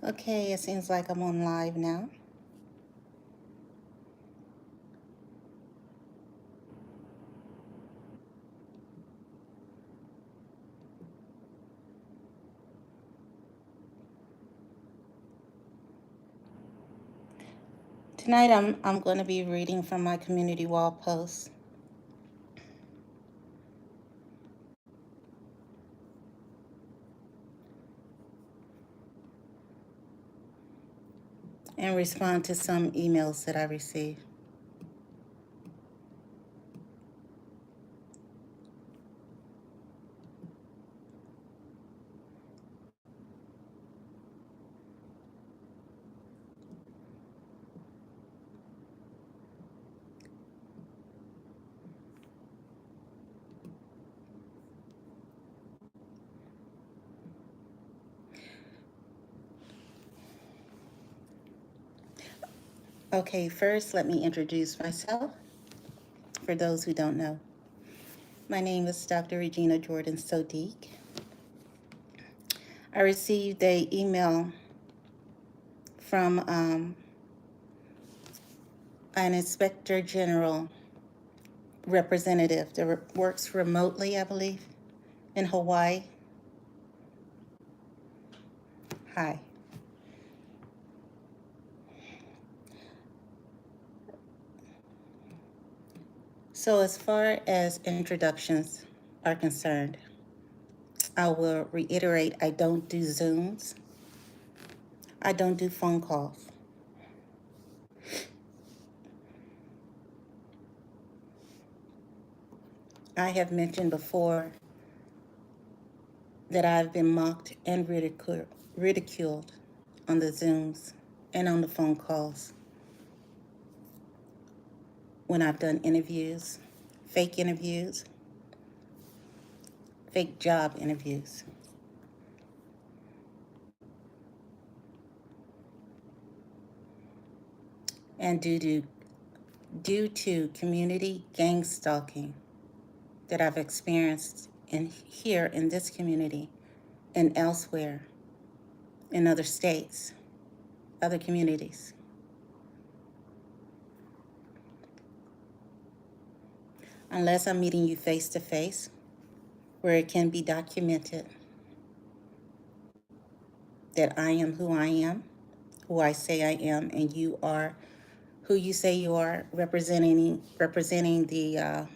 Okay, it seems like I'm on live now. Tonight I'm going to be reading from my community wall post. And respond to some emails that I received. Okay, first let me introduce myself for those who don't know. My name is Dr. Regina Jordan Sodiq. I received an email from an inspector general representative that works remotely, I believe, in Hawaii. Hi. So as far as introductions are concerned, I will reiterate, I don't do Zooms. I don't do phone calls. I have mentioned before that I've been mocked and ridiculed on the Zooms and on the phone calls when I've done interviews, fake job interviews. And due to community gang stalking that I've experienced here in this community and elsewhere in other states, other communities. Unless I'm meeting you face to face, where it can be documented that I am who I am, who I say I am, and you are who you say you are, representing the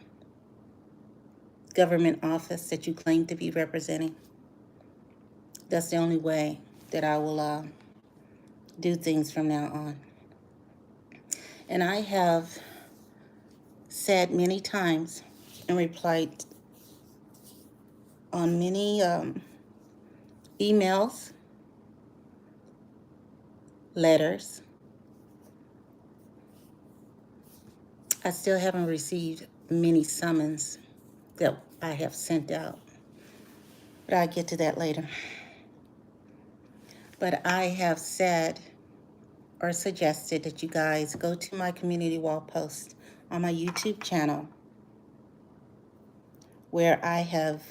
government office that you claim to be representing. That's the only way that I will do things from now on. And I have said many times and replied on many emails, letters. I still haven't received many summons that I have sent out, but I'll get to that later. But I have said or suggested that you guys go to my community wall post on my YouTube channel, where I have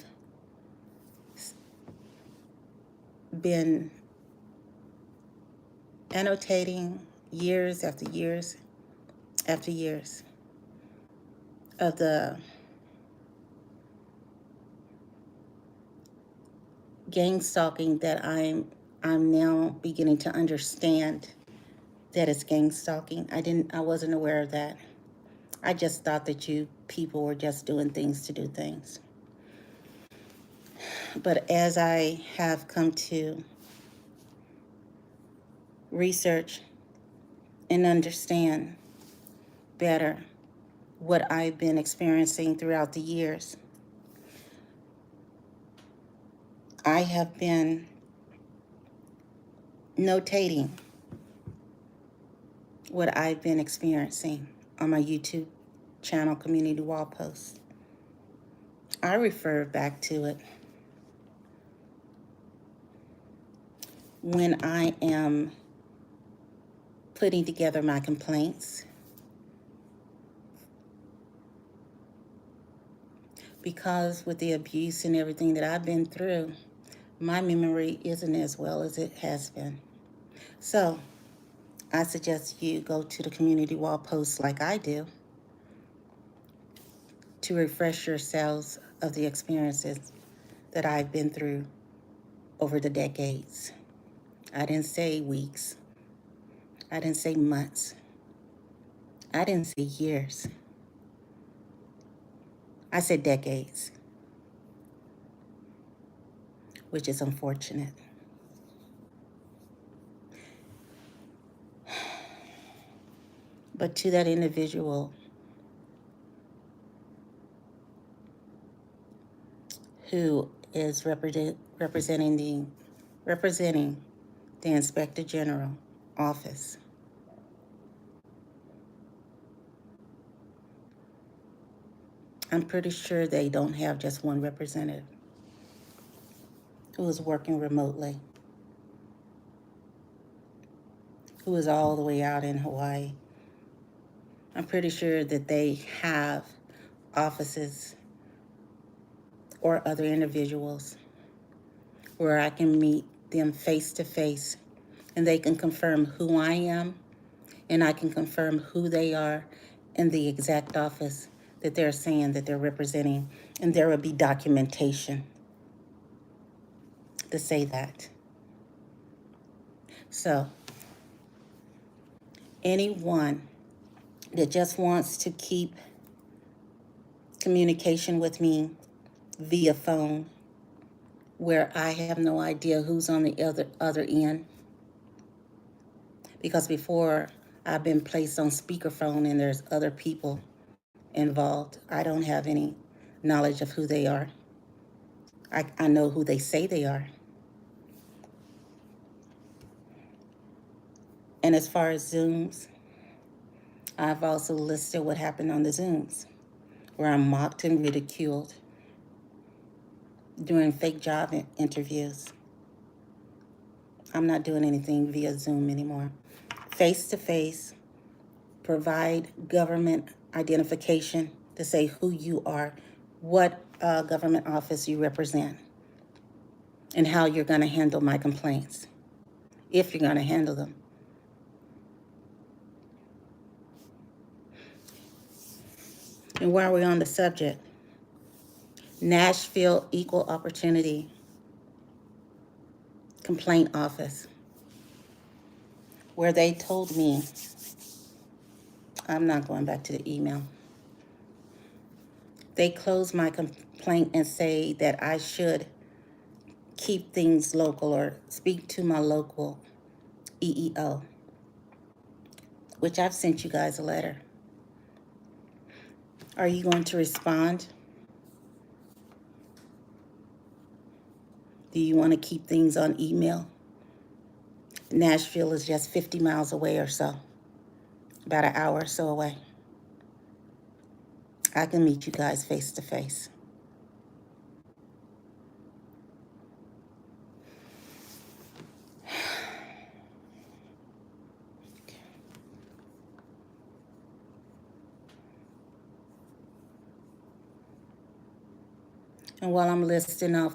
been annotating years after years after years of the gang stalking that I'm now beginning to understand that it's gang stalking. I wasn't aware of that. I just thought that you people were just doing things to do things. But as I have come to research and understand better what I've been experiencing throughout the years, I have been notating what I've been experiencing on my YouTube channel community wall post. I refer back to it when I am putting together my complaints, because with the abuse and everything that I've been through, my memory isn't as well as it has been. So I suggest you go to the community wall posts like I do to refresh yourselves of the experiences that I've been through over the decades. I didn't say weeks. I didn't say months. I didn't say years. I said decades, which is unfortunate. But to that individual who is representing the Inspector General office, I'm pretty sure they don't have just one representative who is working remotely, who is all the way out in Hawaii. I'm pretty sure that they have offices or other individuals where I can meet them face to face and they can confirm who I am and I can confirm who they are in the exact office that they're saying that they're representing. And there will be documentation to say that. So anyone that just wants to keep communication with me via phone, where I have no idea who's on the other end, because before I've been placed on speakerphone and there's other people involved, I don't have any knowledge of who they are. I know who they say they are. And as far as Zooms, I've also listed what happened on the Zooms, where I'm mocked and ridiculed doing fake job interviews. I'm not doing anything via Zoom anymore. Face to face, provide government identification to say who you are, what government office you represent, and how you're going to handle my complaints, if you're going to handle them. And while we're on the subject, Nashville Equal Opportunity Complaint Office, where they told me, I'm not going back to the email. They closed my complaint and say that I should keep things local or speak to my local EEO, which I've sent you guys a letter. Are you going to respond? Do you want to keep things on email? Nashville is just 50 miles away or so, about an hour or so away. I can meet you guys face to face. And while I'm listing off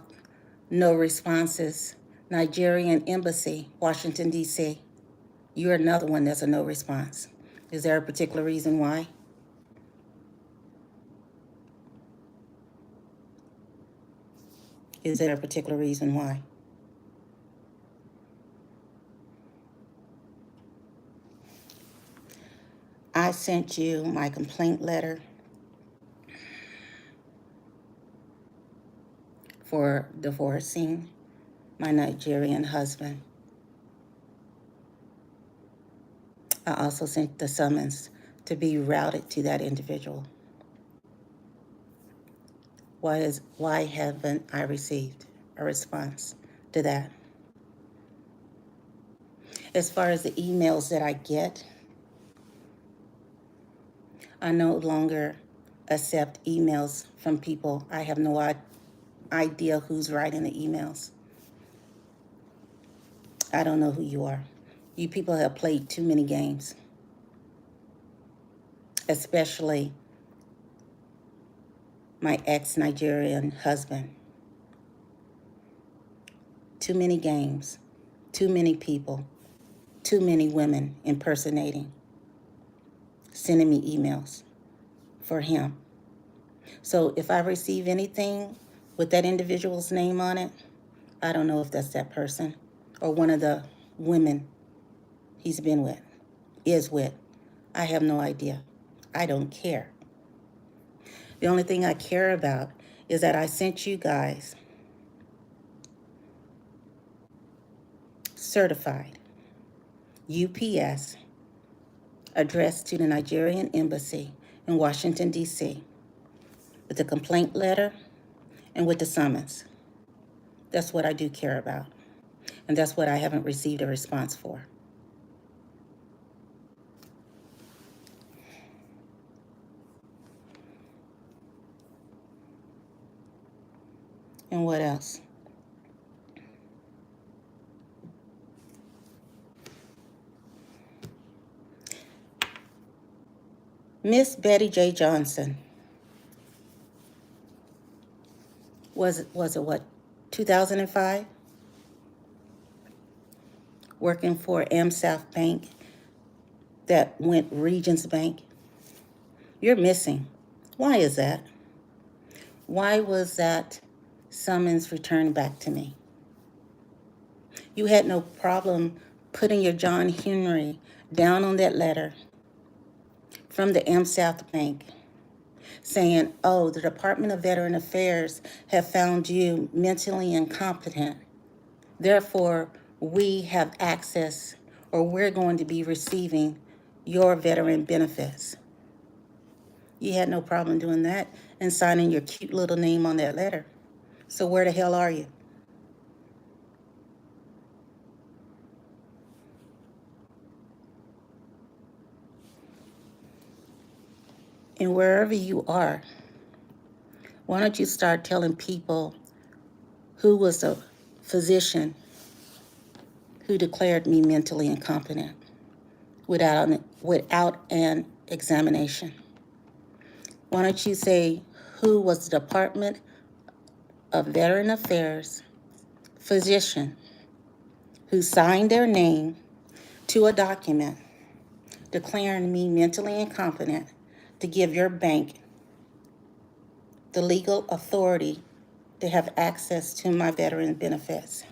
no responses, Nigerian Embassy, Washington, D.C., you're another one that's a no response. Is there a particular reason why? Is there a particular reason why? I sent you my complaint letter for divorcing my Nigerian husband. I also sent the summons to be routed to that individual. Why haven't I received a response to that? As far as the emails that I get, I no longer accept emails from people. I have no idea who's writing the emails. I don't know who you are. You people have played too many games, especially my ex-Nigerian husband. Too many games, too many people, too many women impersonating, sending me emails for him. So if I receive anything with that individual's name on it, I don't know if that's that person or one of the women he's been with, is with. I have no idea. I don't care. The only thing I care about is that I sent you guys certified UPS addressed to the Nigerian Embassy in Washington, D.C. with the complaint letter and with the summons. That's what I do care about. And that's what I haven't received a response for. And what else? Miss Betty J. Johnson was it what, 2005? Working for AmSouth Bank that went Regions Bank. You're missing. Why is that? Why was that summons returned back to me? You had no problem putting your John Henry down on that letter from the AmSouth Bank saying, oh, the Department of Veteran Affairs have found you mentally incompetent. Therefore, we have access, or we're going to be receiving your veteran benefits. You had no problem doing that and signing your cute little name on that letter. So where the hell are you? And wherever you are, why don't you start telling people who was the physician who declared me mentally incompetent without an examination? Why don't you say who was the Department of Veteran Affairs physician who signed their name to a document declaring me mentally incompetent to give your bank the legal authority to have access to my veteran benefits?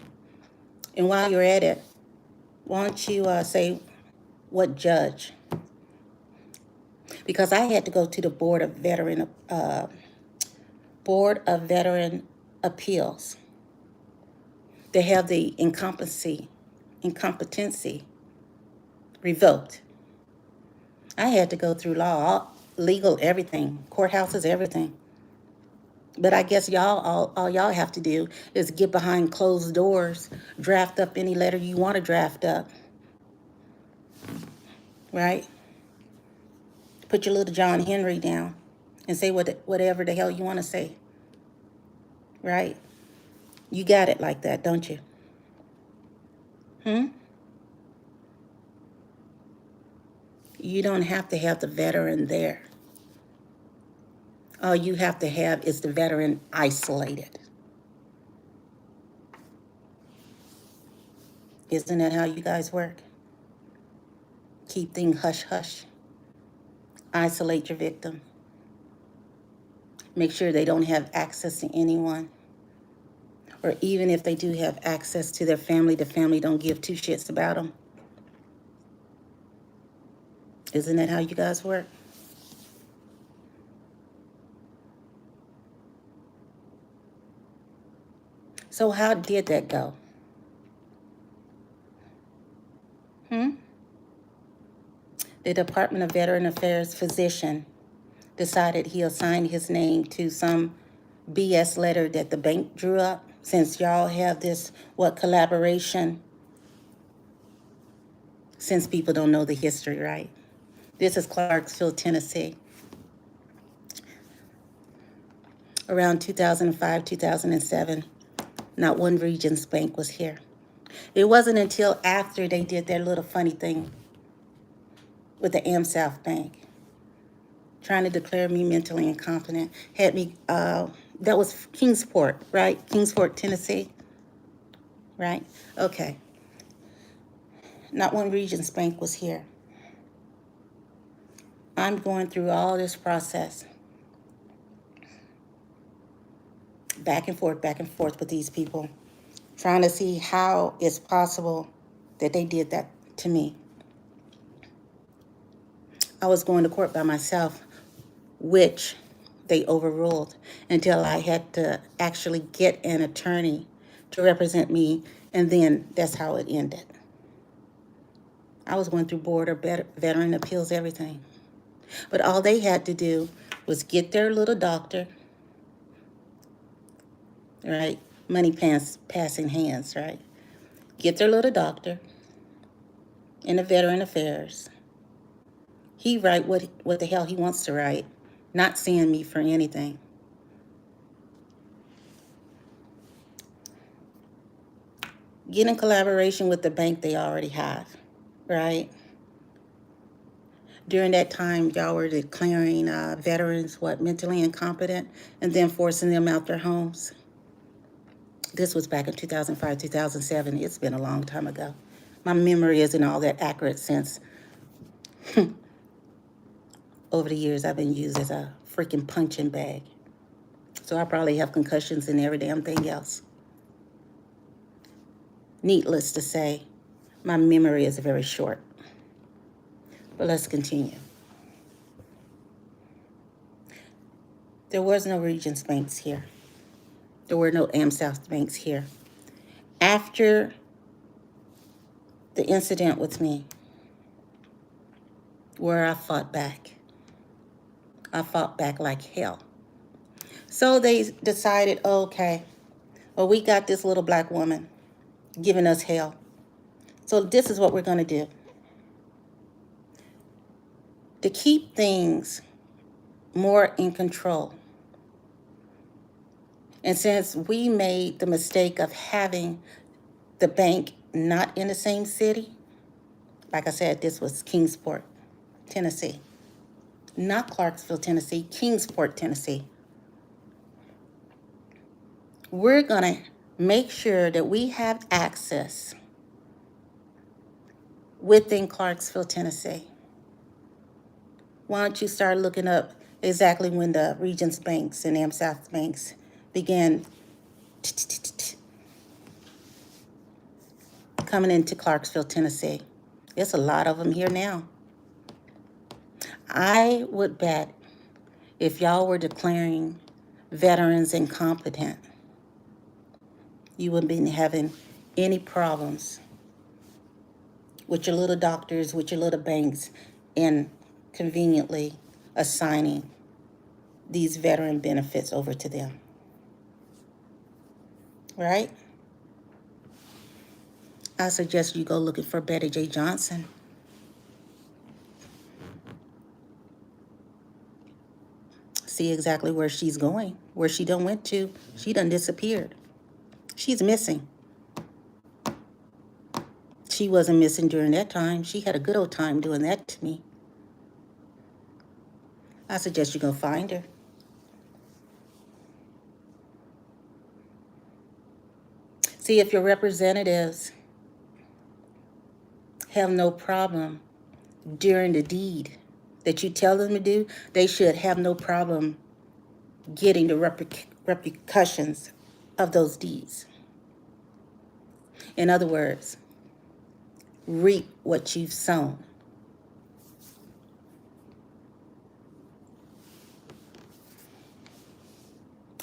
And while you're at it, why don't you say what judge? Because I had to go to the Board of Veteran Appeals. They have the incompetency revoked. I had to go through law, legal, everything, courthouses, everything. But I guess all y'all have to do is get behind closed doors, draft up any letter you want to draft up, right? Put your little John Henry down and say whatever the hell you want to say, right? You got it like that, don't you? You don't have to have the veteran there. All you have to have is the veteran isolated. Isn't that how you guys work? Keep things hush-hush. Isolate your victim. Make sure they don't have access to anyone. Or even if they do have access to their family, the family don't give two shits about them. Isn't that how you guys work? So how did that go? The Department of Veteran Affairs physician decided he'll sign his name to some BS letter that the bank drew up, since y'all have this, collaboration, since people don't know the history, right? This is Clarksville, Tennessee. Around 2005, 2007, not one Regions Bank was here. It wasn't until after they did their little funny thing with the AmSouth Bank, trying to declare me mentally incompetent, had me, that was Kingsport, right? Kingsport, Tennessee, right? Okay. not when Regents Bank was here. I'm going through all this process, back and forth with these people, trying to see how it's possible that they did that to me. I was going to court by myself, which they overruled until I had to actually get an attorney to represent me, and then that's how it ended. I was going through board or veteran appeals, everything. But all they had to do was get their little doctor, right? Money passing hands, right? Get their little doctor in the Veteran Affairs. He write what the hell he wants to write, not seeing me for anything. Get in collaboration with the bank they already have, right? During that time, y'all were declaring veterans, mentally incompetent, and then forcing them out their homes. This was back in 2005, 2007. It's been a long time ago. My memory isn't all that accurate since over the years I've been used as a freaking punching bag. So I probably have concussions and every damn thing else. Needless to say, my memory is very short. But let's continue. There was no Regents Banks here. There were no AmSouth banks here. After the incident with me, where I fought back like hell. So they decided, okay, well, we got this little black woman giving us hell. So this is what we're going to do. To keep things more in control. And since we made the mistake of having the bank not in the same city, like I said, this was Kingsport, Tennessee. Not Clarksville, Tennessee, Kingsport, Tennessee. We're going to make sure that we have access within Clarksville, Tennessee. Why don't you start looking up exactly when the Regents Banks and AmSouth Banks began coming into Clarksville, Tennessee. There's a lot of them here now. I would bet if y'all were declaring veterans incompetent, you wouldn't be having any problems with your little doctors, with your little banks, and conveniently assigning these veteran benefits over to them. Right? I suggest you go looking for Betty J. Johnson. See exactly where she's going. Where she done went to, she done disappeared. She's missing. She wasn't missing during that time. She had a good old time doing that to me. I suggest you go find her. See, if your representatives have no problem during the deed that you tell them to do, they should have no problem getting the repercussions of those deeds. In other words, reap what you've sown.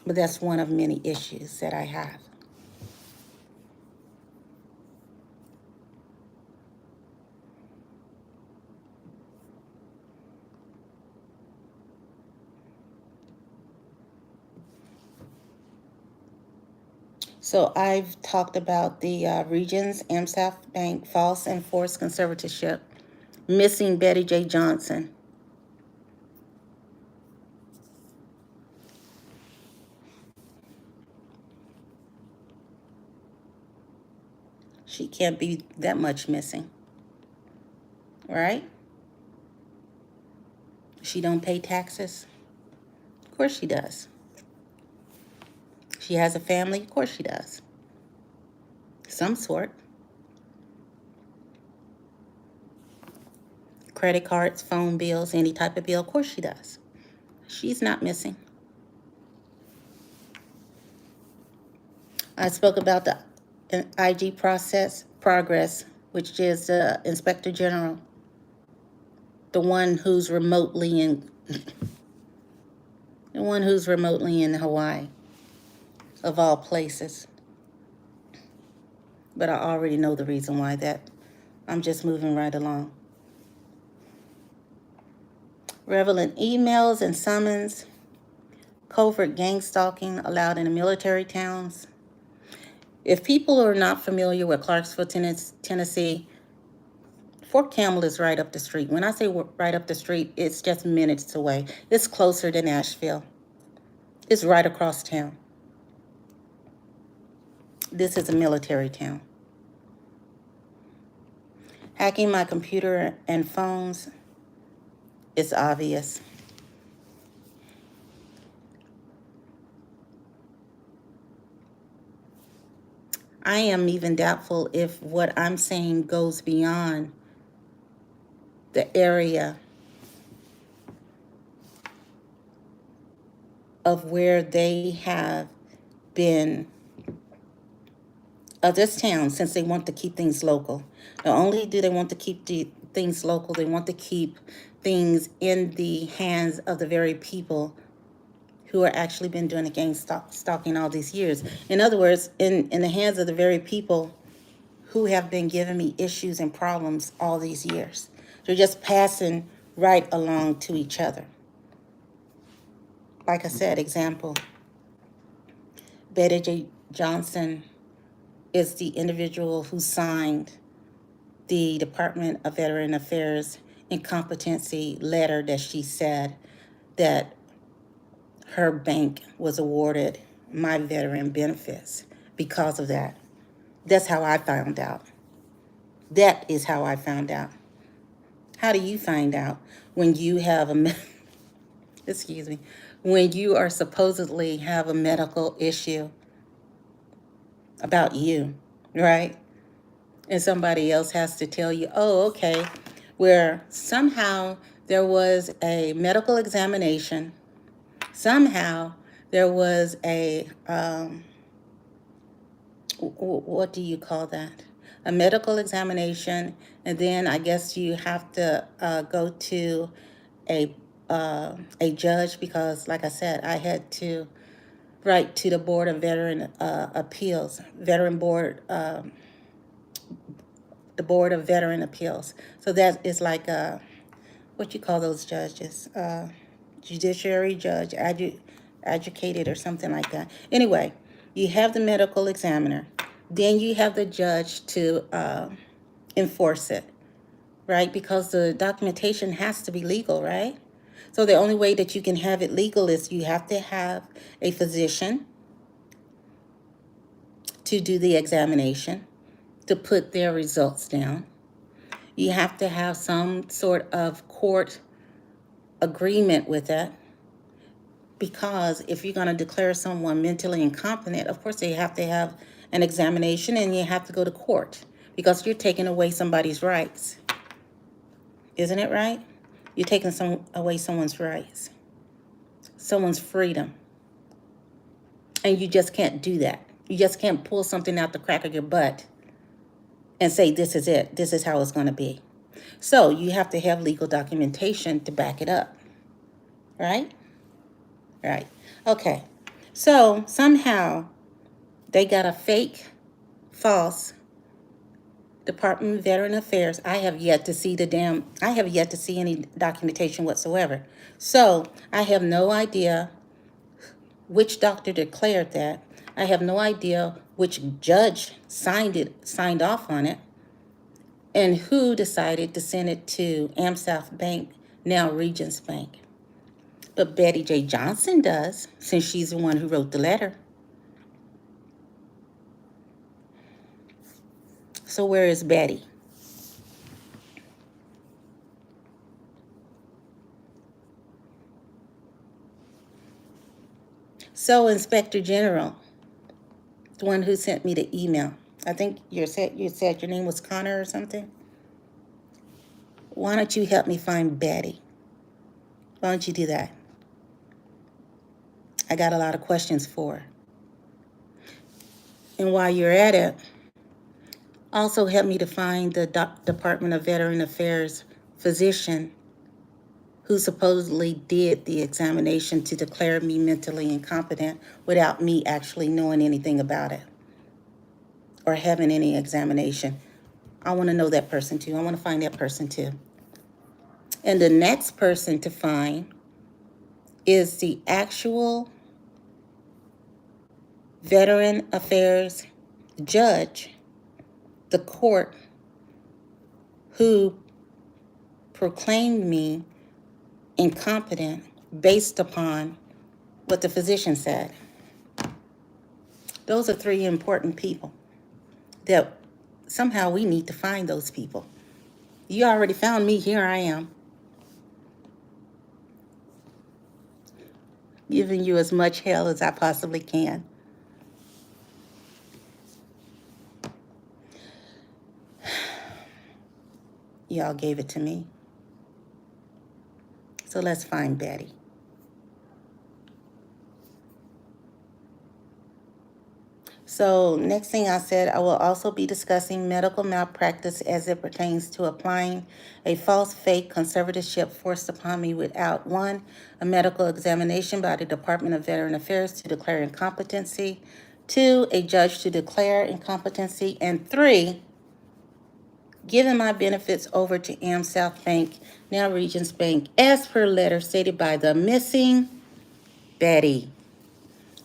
But that's one of many issues that I have. So I've talked about the Regions, AmSouth Bank, false and forced conservatorship, missing Betty J. Johnson. She can't be that much missing, right? She don't pay taxes? Of course she does. She has a family? Of course she does. Some sort. credit cards, phone bills, any type of bill. Of course she does. She's not missing. I spoke about the IG progress, which is the Inspector General, the one who's remotely in Hawaii, of all places. But I already know the reason why that. I'm just moving right along. Relevant emails and summons, covert gang stalking allowed in the military towns. If people are not familiar with Clarksville, Tennessee, Fort Campbell is right up the street. When I say right up the street, it's just minutes away. It's closer than Asheville. It's right across town. This is a military town. Hacking my computer and phones is obvious. I am even doubtful if what I'm saying goes beyond the area of where they have been, of this town, since they want to keep things local. Not only do they want to keep things local, they want to keep things in the hands of the very people who are actually been doing the gang stalking all these years. In other words, in the hands of the very people who have been giving me issues and problems all these years. They're just passing right along to each other. Like I said, example, Betty J. Johnson is the individual who signed the Department of Veteran Affairs incompetency letter that she said that her bank was awarded my veteran benefits because of that. That's how I found out. That is how I found out. How do you find out when you have when you are supposedly have a medical issue about you, right? And somebody else has to tell you, oh, okay, where somehow there was a medical examination, somehow there was a, what do you call that? A medical examination, and then I guess you have to go to a judge because, like I said, I had to write to the Board of Veteran Appeals, the Board of Veteran Appeals. So that is like what you call those judges, judiciary judge, adjudicated or something like that. Anyway, you have the medical examiner, then you have the judge to enforce it, right? Because the documentation has to be legal, right? So the only way that you can have it legal is you have to have a physician to do the examination, to put their results down. You have to have some sort of court agreement with that, because if you're going to declare someone mentally incompetent, of course they have to have an examination and you have to go to court because you're taking away somebody's rights. Isn't it right? You're taking away someone's rights, someone's freedom. And you just can't do that. You just can't pull something out the crack of your butt and say, this is it. This is how it's going to be. So you have to have legal documentation to back it up. Right? Right. Okay. So somehow they got a fake, false Department of Veteran Affairs. I have yet to see any documentation whatsoever. So I have no idea which doctor declared that. I have no idea which judge signed off on it, and who decided to send it to AmSouth Bank, now Regions Bank. But Betty J. Johnson does, since she's the one who wrote the letter. So where is Betty? So Inspector General, the one who sent me the email, I think you said your name was Connor or something. Why don't you help me find Betty? Why don't you do that? I got a lot of questions for her. And while you're at it, also help me to find the Department of Veteran Affairs physician who supposedly did the examination to declare me mentally incompetent without me actually knowing anything about it or having any examination. I want to know that person too. I want to find that person too. And the next person to find is the actual Veteran Affairs judge, the court who proclaimed me incompetent based upon what the physician said. Those are three important people that somehow we need to find those people. You already found me. Here I am, giving you as much hell as I possibly can. Y'all gave it to me. So let's find Betty. So next thing I said, I will also be discussing medical malpractice as it pertains to applying a false fake conservatorship forced upon me without, 1, a medical examination by the Department of Veteran Affairs to declare incompetency, 2, a judge to declare incompetency, and 3, giving my benefits over to AmSouth Bank, now Regions Bank, as per letter stated by the missing Betty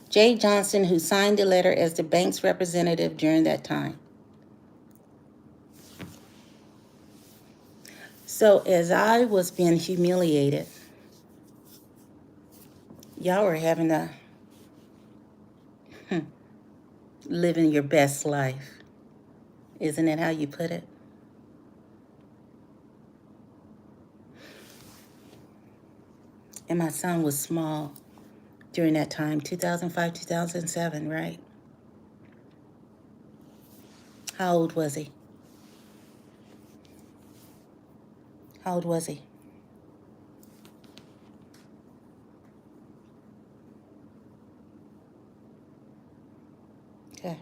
J. Johnson, who signed the letter as the bank's representative during that time. So as I was being humiliated, y'all were having to living your best life. Isn't that how you put it? And my son was small during that time, 2005, 2007, right? How old was he? How old was he? Okay.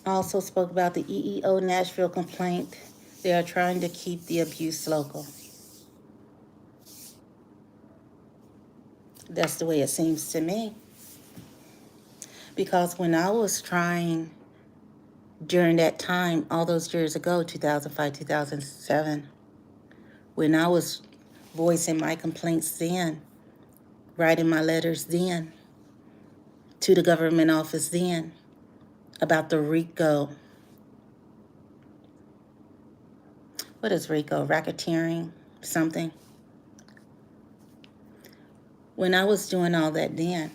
I also spoke about the EEO Nashville complaint. They are trying to keep the abuse local. That's the way it seems to me. Because when I was trying during that time, all those years ago, 2005, 2007, when I was voicing my complaints then, writing my letters then, to the government office then, about the RICO. What is RICO? Racketeering? Something? When I was doing all that then,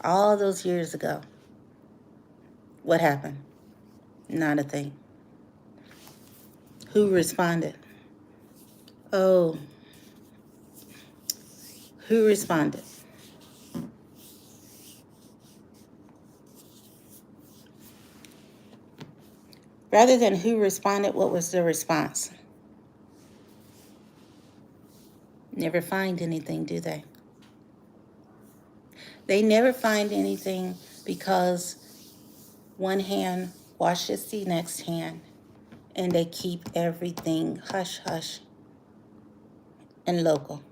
all those years ago, what happened? Not a thing. Who responded? Oh, who responded? Rather than who responded, what was the response? Never find anything, do they? They never find anything because one hand washes the next hand, and they keep everything hush hush and local.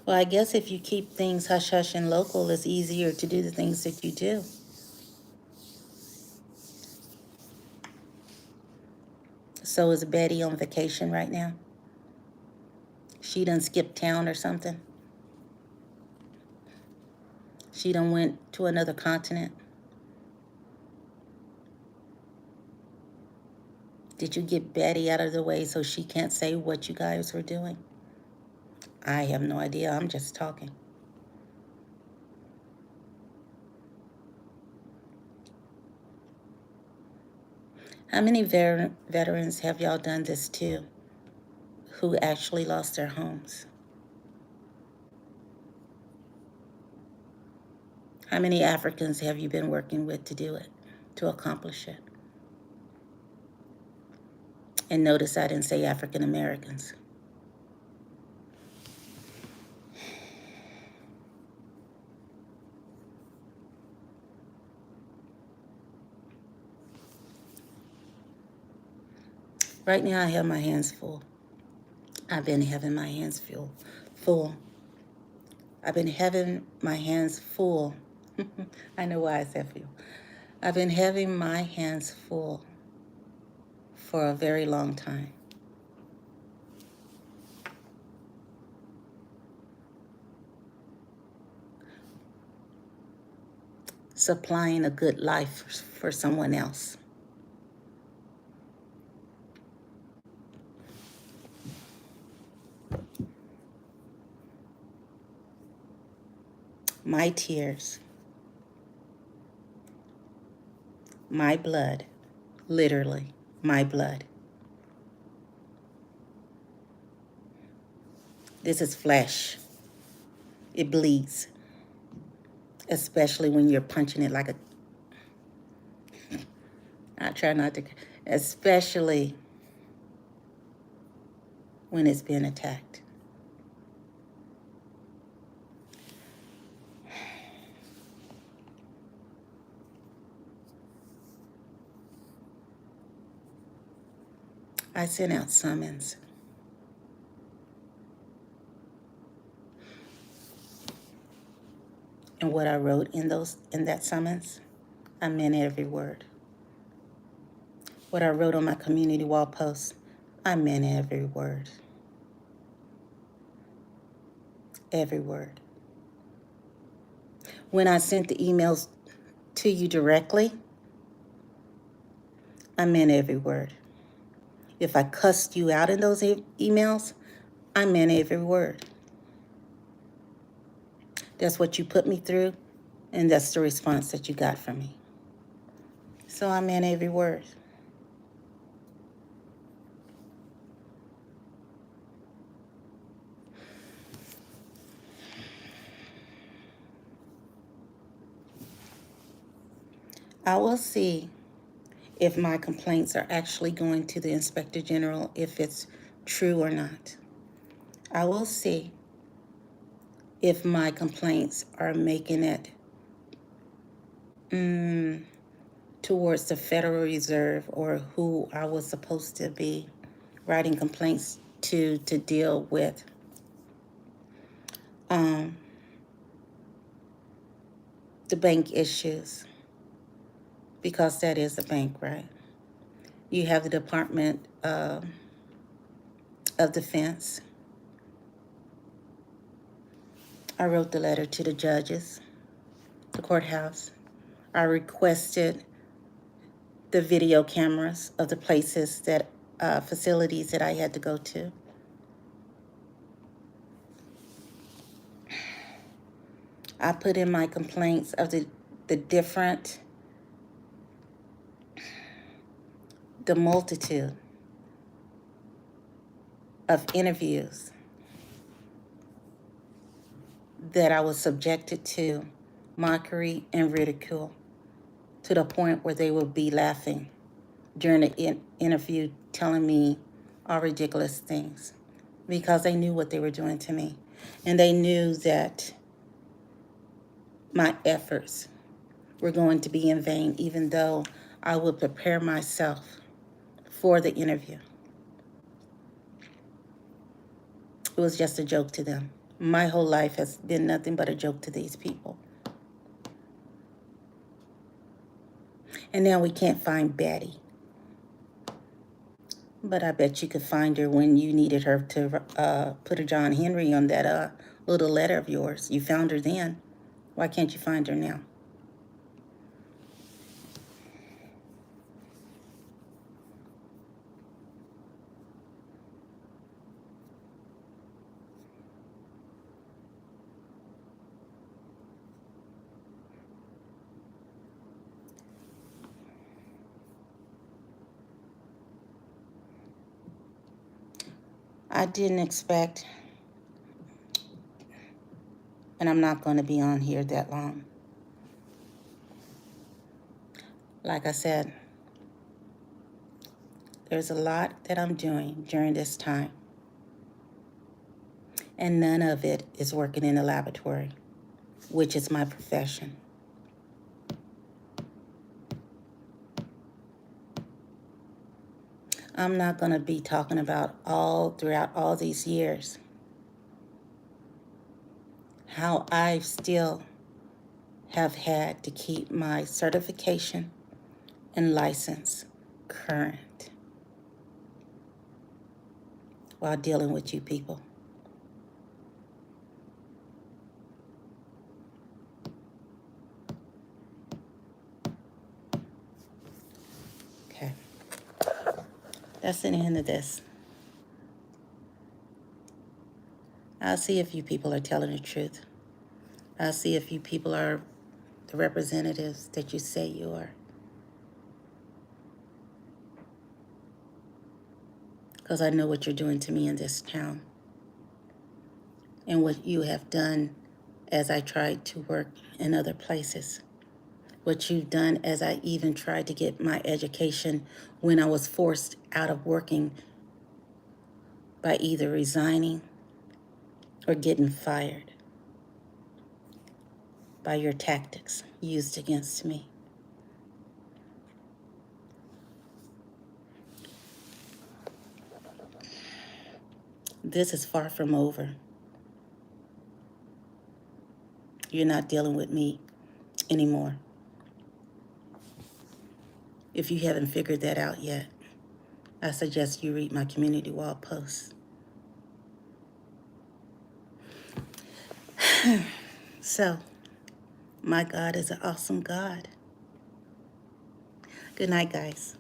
Well, I guess if you keep things hush hush and local, it's easier to do the things that you do. So is Betty on vacation right now? She done skipped town or something? She done went to another continent? Did you get Betty out of the way so she can't say what you guys were doing? I have no idea. I'm just talking. How many veterans have y'all done this to who actually lost their homes? How many Africans have you been working with to do it, to accomplish it? And notice I didn't say African Americans. Right now I have my hands full. I've been having my hands full. I've been having my hands full. I know why I said full. I've been having my hands full for a very long time. Supplying a good life for someone else. My tears, my blood, literally my blood. This is flesh. It bleeds, especially when you're punching it like a, I try not to, especially when it's being attacked. I sent out summons. And what I wrote in that summons, I meant every word. What I wrote on my community wall post, I meant every word. Every word. When I sent the emails to you directly, I meant every word. If I cussed you out in those emails, I meant every word. That's what you put me through, and that's the response that you got from me. So I meant every word. I will see if my complaints are actually going to the Inspector General, if it's true or not. I will see if my complaints are making it towards the Federal Reserve, or who I was supposed to be writing complaints to deal with the bank issues, because that is a bank, right? You have the Department of Defense. I wrote the letter to the judges, the courthouse. I requested the video cameras of the places that, facilities that I had to go to. I put in my complaints of the different, the multitude of interviews that I was subjected to mockery and ridicule, to the point where they would be laughing during the interview, telling me all ridiculous things, because they knew what they were doing to me. And they knew that my efforts were going to be in vain, even though I would prepare myself for the interview. It was just a joke to them. My whole life has been nothing but a joke to these people. And now we can't find Betty. But I bet you could find her when you needed her to put a John Henry on that little letter of yours. You found her then. Why can't you find her now? I didn't expect, and I'm not going to be on here that long, Like I said, there's a lot that I'm doing during this time, and none of it is working in the laboratory, which is my profession. I'm not going to be talking about throughout all these years how I still have had to keep my certification and license current while dealing with you people. Okay, that's the end of this. I'll see if you people are telling the truth. I'll see if you people are the representatives that you say you are. Because I know what you're doing to me in this town and what you have done as I tried to work in other places. What you've done as I even tried to get my education when I was forced out of working by either resigning or getting fired by your tactics used against me. This is far from over. You're not dealing with me anymore. If you haven't figured that out yet, I suggest you read my community wall posts. So, my God is an awesome God. Good night, guys.